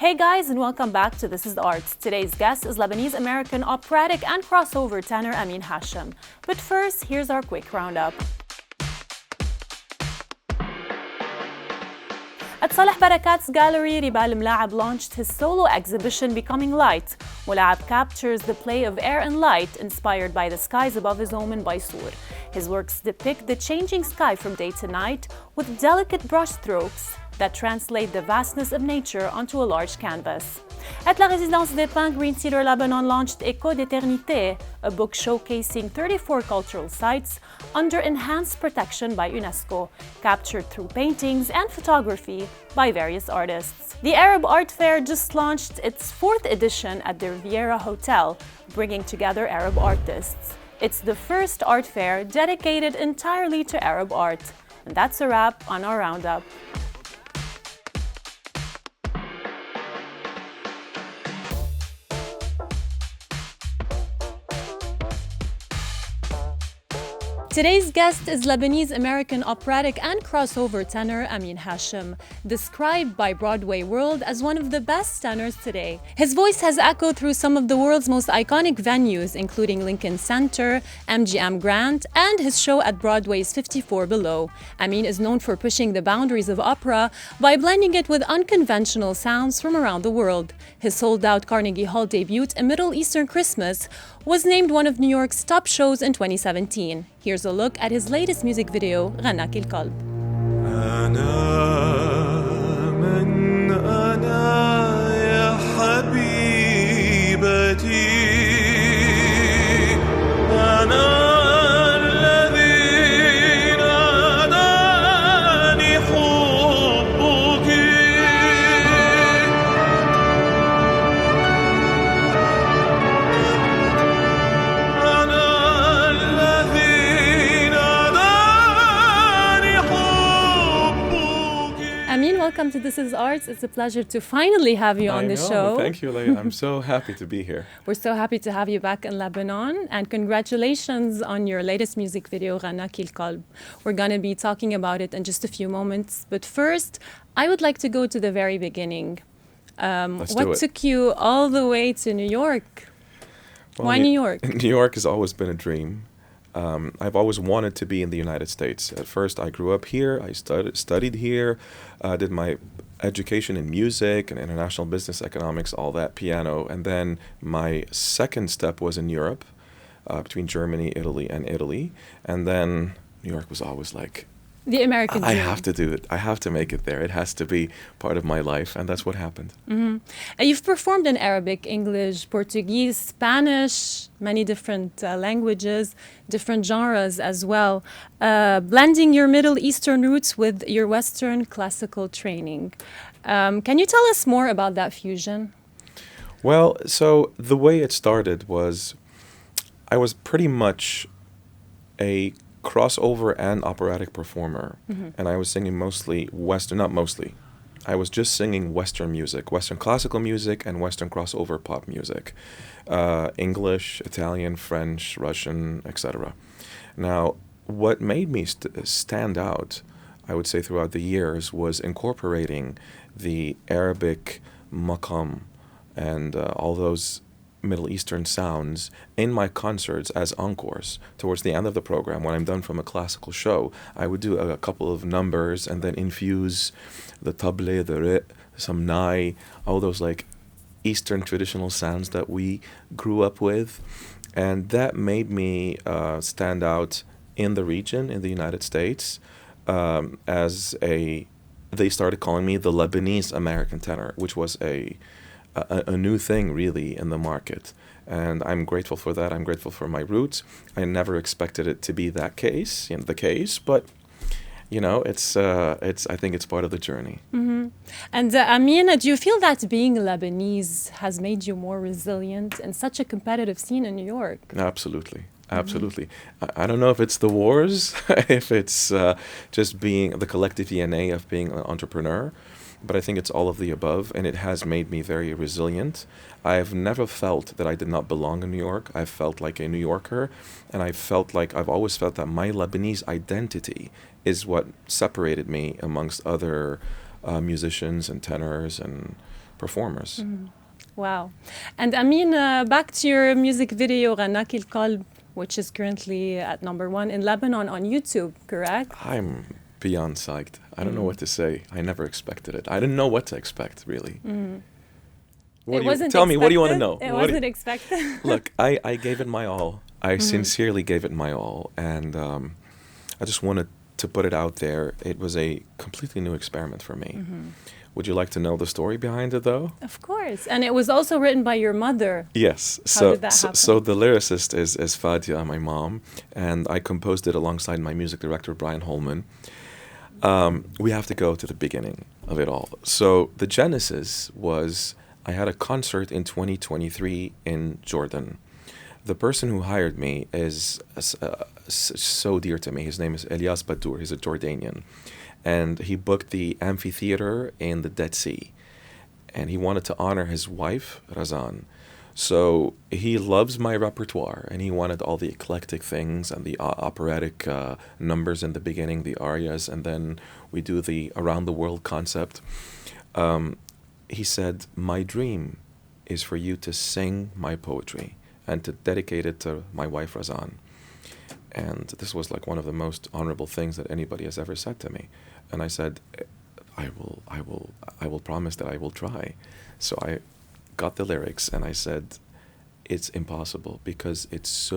Hey guys, and welcome back to This is the Arts. Today's guest is Lebanese-American operatic and crossover tenor Amine Hachem. But first, here's our quick roundup. At Saleh Barakat's gallery, Ribal Mlaab launched his solo exhibition Becoming Light. Mlaab captures the play of air and light inspired by the skies above his home in Baysur. His works depict the changing sky from day to night with delicate brushstrokes that translate the vastness of nature onto a large canvas. At La Résidence des Pins, Green Cedar, Lebanon launched Écho d'Éternité, a book showcasing 34 cultural sites under enhanced protection by UNESCO, captured through paintings and photography by various artists. The Arab Art Fair just launched its 4th edition at the Riviera Hotel, bringing together Arab artists. It's the first art fair dedicated entirely to Arab art. And that's a wrap on our roundup. Today's guest is Lebanese-American operatic and crossover tenor Amine Hachem, described by Broadway World as one of the best tenors today. His voice has echoed through some of the world's most iconic venues, including Lincoln Center, MGM Grand, and his show at Broadway's 54 Below. Amine is known for pushing the boundaries of opera by blending it with unconventional sounds from around the world. His sold-out Carnegie Hall debut, A Middle Eastern Christmas, was named one of New York's top shows in 2017. Here's a look at his latest music video, Ghannaki Al Qalb. Amine, welcome to This is Arts. It's a pleasure to finally have you on the show. Thank you, Leila. I'm so happy to be here. We're so happy to have you back in Lebanon, and congratulations on your latest music video, Ghannaki Al Qalb. We're going to be talking about it in just a few moments, but first, I would like to go to the very beginning. What took you all the way to New York? Well, why New York? New York has always been a dream. I've always wanted to be in the United States. At first, I grew up here. I studied here, did my education in music and international business economics, all that, piano. And then my second step was in Europe, between Germany, Italy, and Italy. And then New York was always like, the American dream. I have to do it. I have to make it there. It has to be part of my life. And that's what happened. Mm-hmm. You've performed in Arabic, English, Portuguese, Spanish, many different languages, different genres as well, blending your Middle Eastern roots with your Western classical training. Can you tell us more about that fusion? Well, so the way it started was I was pretty much a crossover and operatic performer, and I was singing mostly Western, not mostly, I was just singing Western music, Western classical music and Western crossover pop music, English, Italian, French, Russian, etc. Now, what made me stand out, I would say throughout the years, was incorporating the Arabic maqam and all those Middle Eastern sounds in my concerts as encores. Towards the end of the program, when I'm done from a classical show, I would do a couple of numbers and then infuse the table, the ri, some nai, all those like Eastern traditional sounds that we grew up with. And that made me stand out in the region, in the United States, they started calling me the Lebanese-American tenor, which was a new thing really in the market, and I'm grateful for that. I'm grateful for my roots. I never expected it to be the case, but it's I think it's part of the journey. Mm-hmm. And Amine, do you feel that being Lebanese has made you more resilient in such a competitive scene in New York? Absolutely. I don't know if it's the wars, if it's just being the collective DNA of being an entrepreneur, but I think it's all of the above, and it has made me very resilient. I've never felt that I did not belong in New York. I've felt like a New Yorker, and I've always felt that my Lebanese identity is what separated me amongst other musicians and tenors and performers. Wow. And Amine, back to your music video, Ghannaki Al Qalb, which is currently at #1 in Lebanon on YouTube, correct? I'm beyond psyched. I don't know what to say. I never expected it. I didn't know what to expect, really. Tell me, what do you want to know? It wasn't expected. Look, I gave it my all. I sincerely gave it my all. And I just wanted to put it out there. It was a completely new experiment for me. Would you like to know the story behind it, though? Of course. And it was also written by your mother. Yes. How did that happen? So the lyricist is Fadia, my mom, and I composed it alongside my music director, Brian Holman. We have to go to the beginning of it all. So the genesis was, I had a concert in 2023 in Jordan. The person who hired me is so dear to me. His name is Elias Badour. He's a Jordanian. And he booked the amphitheater in the Dead Sea. And he wanted to honor his wife, Razan. So he loves my repertoire, and he wanted all the eclectic things and the operatic numbers in the beginning, the arias, and then we do the around the world concept. He said, my dream is for you to sing my poetry and to dedicate it to my wife, Razan. And this was like one of the most honorable things that anybody has ever said to me. And I said, I will promise that I will try. So I got the lyrics and I said, it's impossible because it's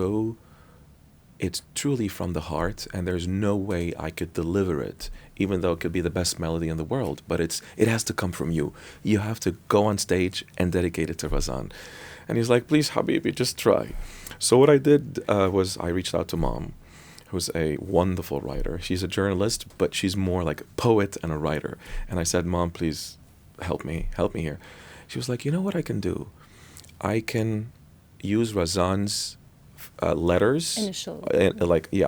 truly from the heart, and there's no way I could deliver it, even though it could be the best melody in the world. But it has to come from you. You have to go on stage and dedicate it to Razan. And he's like, please, Habibi, just try. So what I did was I reached out to Mom, who's a wonderful writer. She's a journalist, but she's more like a poet and a writer. And I said, Mom, please help me here. She was like, you know what I can do? I can use Razan's letters, initial,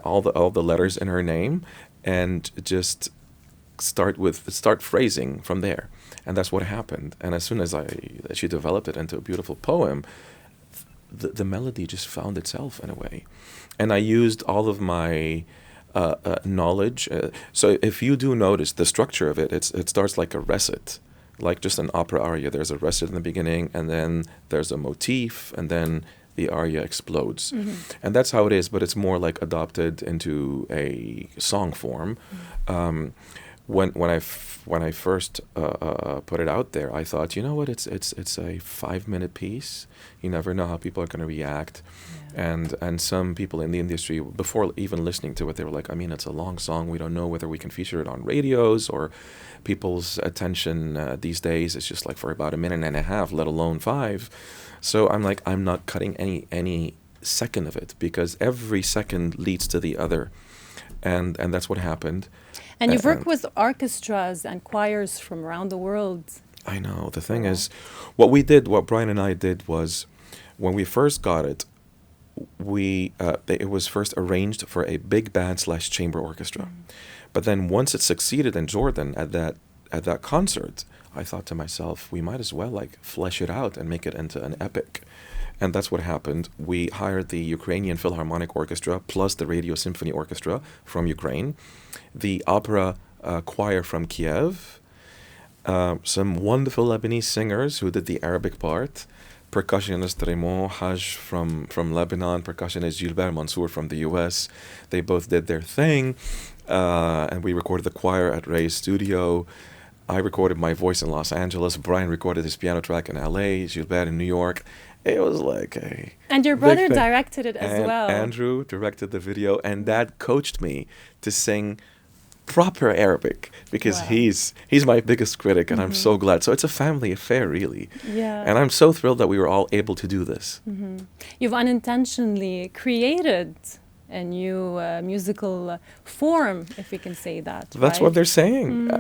all the letters in her name, and just start phrasing from there. And that's what happened. And as soon as she developed it into a beautiful poem, the melody just found itself in a way. And I used all of my knowledge. So if you do notice the structure of it, it starts like a recit, like just an opera aria. There's a recit in the beginning, and then there's a motif, and then the aria explodes. And that's how it is, but it's more like adopted into a song form. When I first put it out there, I thought, you know what, it's a 5-minute piece. You never know how people are going to react. Yeah. And some people in the industry, before even listening to it, they were like, I mean, it's a long song. We don't know whether we can feature it on radios, or people's attention these days is just like for about 1.5 minutes, let alone 5. So I'm like, I'm not cutting any second of it, because every second leads to the other. And that's what happened. And you've worked with orchestras and choirs from around the world. I know. The thing is, what Brian and I did was, when we first got it, it was first arranged for a big band / chamber orchestra. But then once it succeeded in Jordan at that concert, I thought to myself, we might as well like flesh it out and make it into an epic. And that's what happened. We hired the Ukrainian Philharmonic Orchestra plus the Radio Symphony Orchestra from Ukraine, the opera choir from Kiev, some wonderful Lebanese singers who did the Arabic part, percussionist Raymond Haj from Lebanon, percussionist Gilbert Mansour from the US. They both did their thing, and we recorded the choir at Ray's studio. I recorded my voice in Los Angeles. Brian recorded his piano track in LA, Gilbert in New York. It was like a... And your brother directed it as well. Andrew directed the video, and Dad coached me to sing proper Arabic, because he's my biggest critic, and I'm so glad. So it's a family affair, really. Yeah. And I'm so thrilled that we were all able to do this. You've unintentionally created a new musical form, if we can say that. That's what they're saying.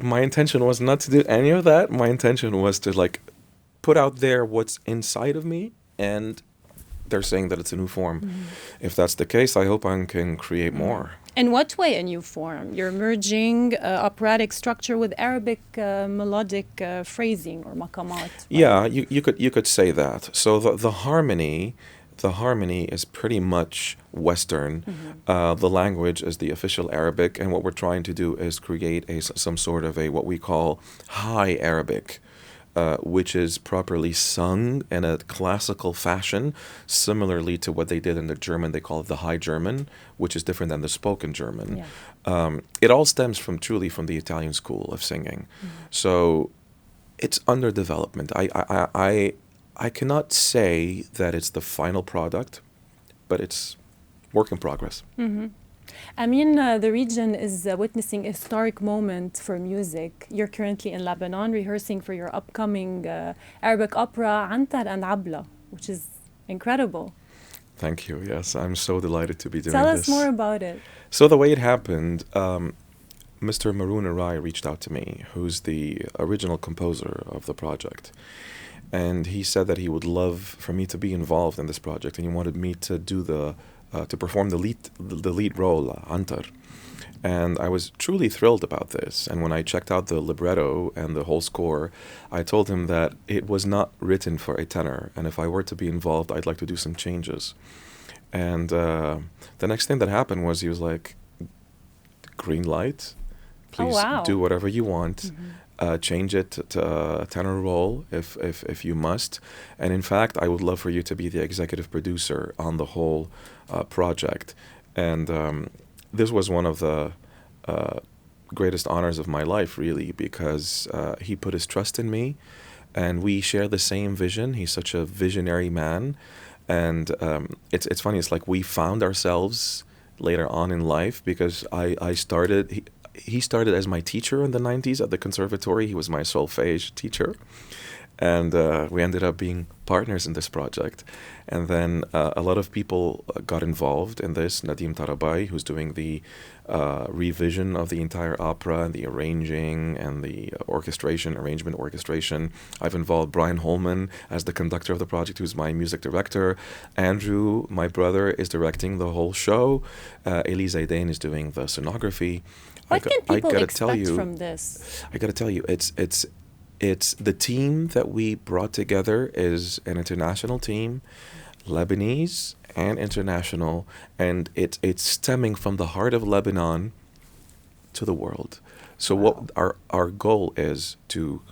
My intention was not to do any of that. My intention was to like put out there what's inside of me, and they're saying that it's a new form. If that's the case, I hope I can create more. In what way a new form? You're merging operatic structure with Arabic melodic phrasing or maqamat. Right? Yeah, you could say that. So the harmony is pretty much Western. The language is the official Arabic, and what we're trying to do is create some sort of what we call high Arabic. which is properly sung in a classical fashion, similarly to what they did in the German. They call it the High German, which is different than the spoken German. It all stems from truly from the Italian school of singing. So it's under development. I cannot say that it's the final product, but it's work in progress. I mean, the region is witnessing a historic moment for music. You're currently in Lebanon rehearsing for your upcoming Arabic opera, Antar Abla, which is incredible. Thank you. Yes, I'm so delighted to be doing this. Tell us more about it. So the way it happened, Mr. Maroon Arai reached out to me, who's the original composer of the project. And he said that he would love for me to be involved in this project, and he wanted me to do to perform the lead role, Antar. And I was truly thrilled about this. And when I checked out the libretto and the whole score, I told him that it was not written for a tenor, and if I were to be involved, I'd like to do some changes. And the next thing that happened was he was like, green light, please do whatever you want. Change it to a tenor role if you must. And in fact, I would love for you to be the executive producer on the whole project. And this was one of the greatest honors of my life, really, because he put his trust in me, and we share the same vision. He's such a visionary man. And it's funny, it's like we found ourselves later on in life, because I started... He started as my teacher in the 90s at the conservatory. He was my solfège teacher. And we ended up being partners in this project. And then a lot of people got involved in this. Nadim Tarabai, who's doing the revision of the entire opera and the arranging and the arrangement orchestration. I've involved Brian Holman as the conductor of the project, who's my music director. Andrew, my brother, is directing the whole show. Elie Zaidain is doing the scenography. What can people expect from this? I got to tell you, it's the team that we brought together is an international team, Lebanese and international, and it's stemming from the heart of Lebanon to the world. So what our goal is to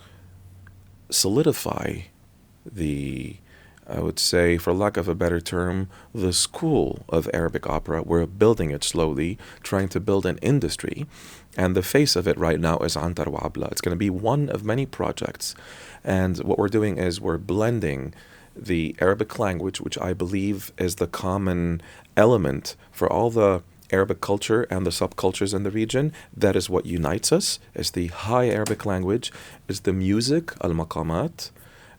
solidify the, I would say, for lack of a better term, the school of Arabic opera. We're building it slowly, trying to build an industry. And the face of it right now is Antar Abla. It's going to be one of many projects. And what we're doing is we're blending the Arabic language, which I believe is the common element for all the Arabic culture and the subcultures in the region. That is what unites us, is the high Arabic language, is the music, al-maqamat,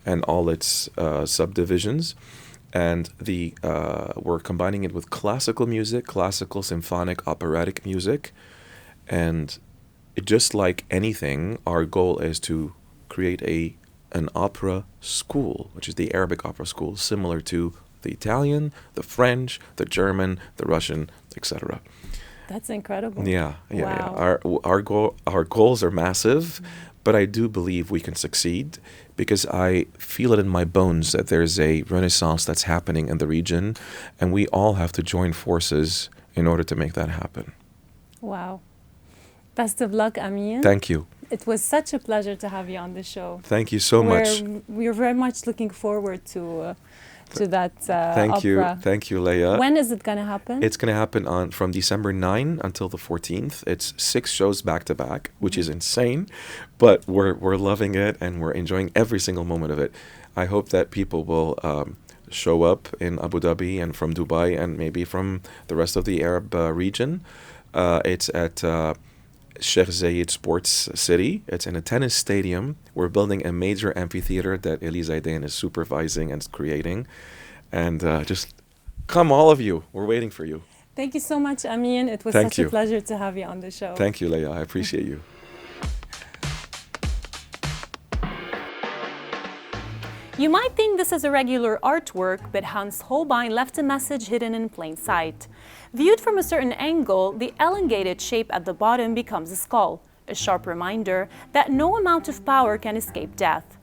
and all its subdivisions, and we're combining it with classical music, classical, symphonic, operatic music, and just like anything, our goal is to create an opera school, which is the Arabic opera school, similar to the Italian, the French, the German, the Russian, etc. That's incredible. Yeah. Wow. Our goals are massive, but I do believe we can succeed, because I feel it in my bones that there's a renaissance that's happening in the region, and we all have to join forces in order to make that happen. Wow. Best of luck, Amine. Thank you. It was such a pleasure to have you on the show. Thank you so much. We're very much looking forward to that Thank opera. Thank you, Leia. When is it going to happen? It's going to happen from December 9 until the 14th. It's 6 shows back to back, which is insane, but we're loving it and we're enjoying every single moment of it. I hope that people will show up in Abu Dhabi and from Dubai and maybe from the rest of the Arab region. It's at Sheikh Zayed Sports City. It's in a tennis stadium. We're building a major amphitheater that Elie Zaidain is supervising and creating. And just come, all of you. We're waiting for you. Thank you so much, Amine. It was such a pleasure to have you on the show. Thank you, Leia. I appreciate you. You might think this is a regular artwork, but Hans Holbein left a message hidden in plain sight. Viewed from a certain angle, the elongated shape at the bottom becomes a skull, a sharp reminder that no amount of power can escape death.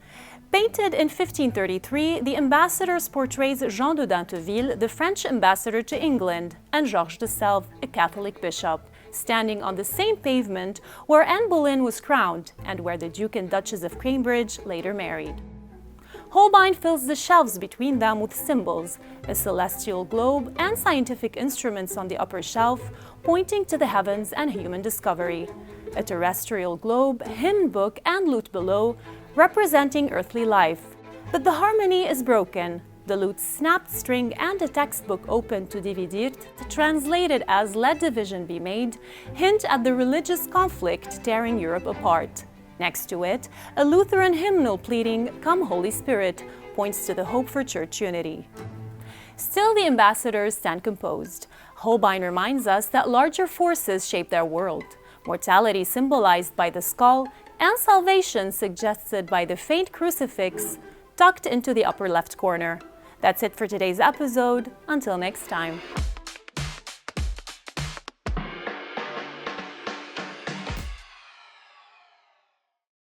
Painted in 1533, the ambassadors portrays Jean de Dinteville, the French ambassador to England, and Georges de Selve, a Catholic bishop, standing on the same pavement where Anne Boleyn was crowned and where the Duke and Duchess of Cambridge later married. Holbein fills the shelves between them with symbols, a celestial globe and scientific instruments on the upper shelf, pointing to the heavens and human discovery. A terrestrial globe, hymn book, and lute below, representing earthly life. But the harmony is broken. The lute's snapped string and a textbook open to dividir, translated as "Let division be made," hint at the religious conflict tearing Europe apart. Next to it, a Lutheran hymnal pleading, "Come Holy Spirit," points to the hope for church unity. Still, the ambassadors stand composed. Holbein reminds us that larger forces shape their world. Mortality symbolized by the skull, and salvation suggested by the faint crucifix tucked into the upper left corner. That's it for today's episode. Until next time.